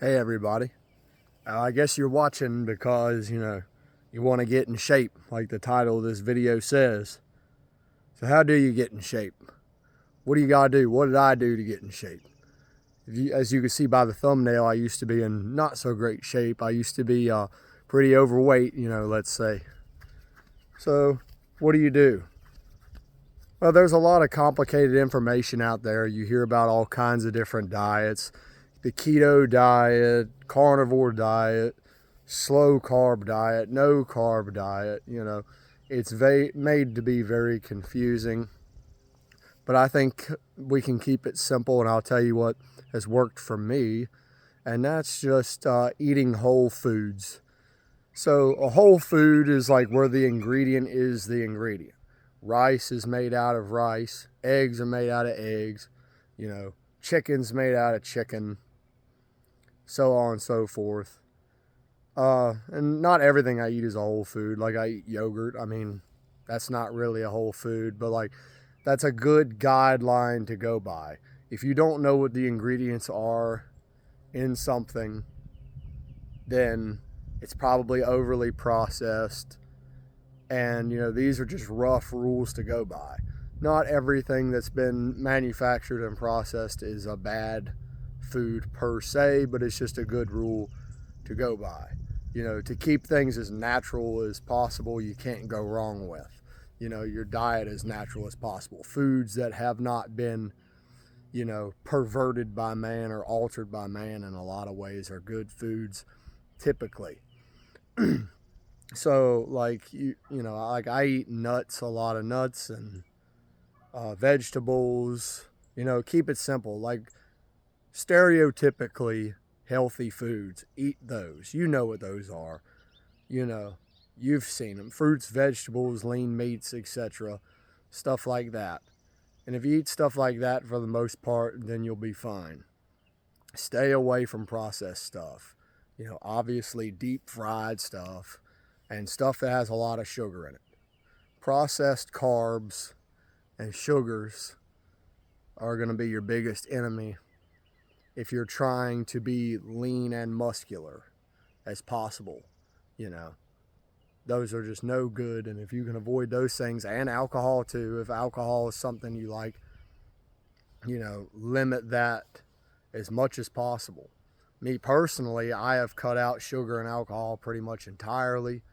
Hey everybody. I guess you're watching because, you want to get in shape, like the title of this video says. So how do you get in shape? What do you gotta do? What did I do to get in shape? As you can see by the thumbnail, I used to be in not so great shape. I used to be pretty overweight, let's say. So what do you do? Well, there's a lot of complicated information out there. You hear about all kinds of different diets. The keto diet, carnivore diet, slow carb diet, no carb diet, it's made to be very confusing. But I think we can keep it simple, and I'll tell you what has worked for me, and that's just eating whole foods. So a whole food is like where the ingredient is the ingredient. Rice is made out of rice, eggs are made out of eggs, chicken's made out of chicken, so on and so forth. And not everything I eat is a whole food. Like I eat yogurt. I mean, that's not really a whole food, but like that's a good guideline to go by. If you don't know what the ingredients are in something, then it's probably overly processed. And, these are just rough rules to go by. Not everything that's been manufactured and processed is a bad food per se, but it's just a good rule to go by. To keep things as natural as possible, you can't go wrong with. Your diet as natural as possible. Foods that have not been, perverted by man or altered by man in a lot of ways are good foods typically. So like like I eat nuts, a lot of nuts and vegetables. Keep it simple. Like stereotypically healthy foods, eat those. You know what those are. You know, you've seen them: fruits, vegetables, lean meats, etc. Stuff like that. And if you eat stuff like that for the most part, then you'll be fine. Stay away from processed stuff. Obviously deep fried stuff and stuff that has a lot of sugar in it. Processed carbs and sugars are going to be your biggest enemy if you're trying to be lean and muscular as possible. You know, those are just no good. And if you can avoid those things, and alcohol too, if alcohol is something you like, limit that as much as possible. Me personally, I have cut out sugar and alcohol pretty much entirely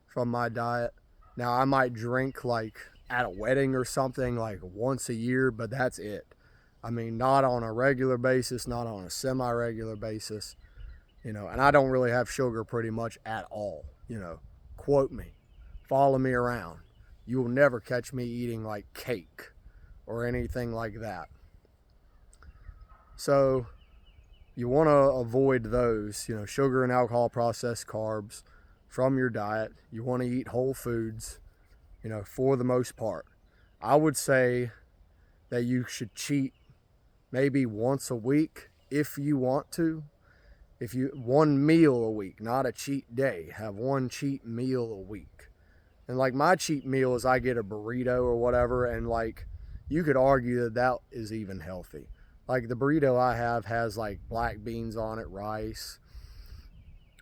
from my diet. Now, I might drink like at a wedding or something like once a year, but that's it. I mean, not on a regular basis, not on a semi regular basis, and I don't really have sugar pretty much at all. Quote me, follow me around. You will never catch me eating like cake or anything like that. So, you want to avoid those, sugar and alcohol, processed carbs from your diet. You want to eat whole foods, for the most part. I would say that you should cheat maybe once a week if you want to. If you one meal a week, not a cheat day. Have one cheat meal a week. And like my cheat meal is I get a burrito or whatever, and like you could argue that that is even healthy. Like the burrito I have has like black beans on it, rice.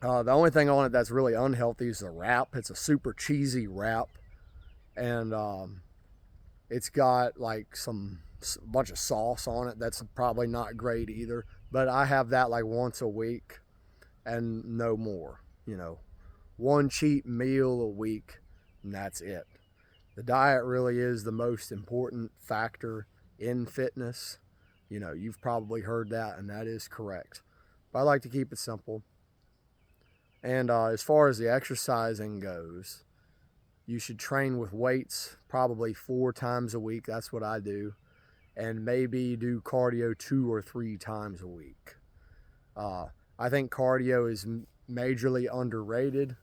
The only thing on it that's really unhealthy is the wrap. It's a super cheesy wrap, and it's got like a bunch of sauce on it. That's probably not great either. But I have that like once a week, and no more. One cheat meal a week, and that's it. The diet really is the most important factor in fitness. You've probably heard that, and that is correct. But I like to keep it simple. And as far as the exercising goes, you should train with weights probably 4 times a week. That's what I do. And maybe do cardio 2 or 3 times a week. I think cardio is majorly underrated,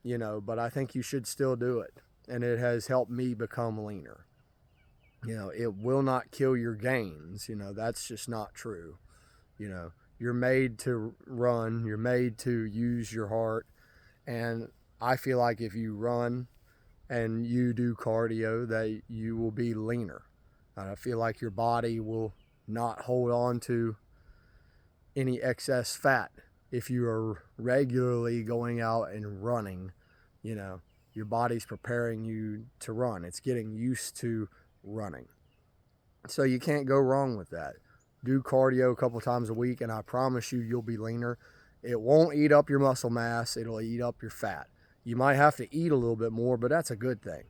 but I think you should still do it. And it has helped me become leaner. It will not kill your gains. That's just not true. You're made to run, you're made to use your heart. And I feel like if you run and you do cardio, that you will be leaner. I feel like your body will not hold on to any excess fat. If you are regularly going out and running, you know, your body's preparing you to run. It's getting used to running. So you can't go wrong with that. Do cardio a couple times a week, and I promise you, you'll be leaner. It won't eat up your muscle mass. It'll eat up your fat. You might have to eat a little bit more, but that's a good thing.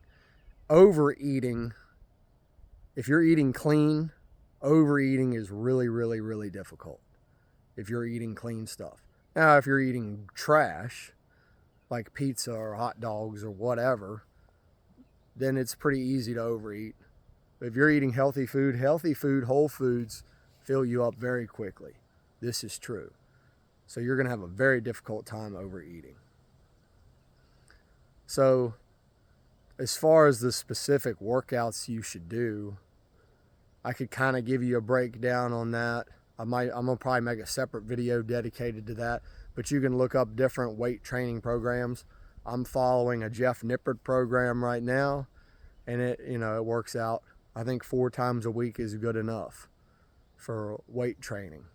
Overeating, if you're eating clean, overeating is really, really, really difficult if you're eating clean stuff. Now, if you're eating trash, like pizza or hot dogs or whatever, then it's pretty easy to overeat. But if you're eating healthy food, whole foods fill you up very quickly. This is true. So you're going to have a very difficult time overeating. So as far as the specific workouts you should do, I could kind of give you a breakdown on that. I'm gonna probably make a separate video dedicated to that, but you can look up different weight training programs. I'm following a Jeff Nippard program right now, and it works out. I think 4 times a week is good enough for weight training.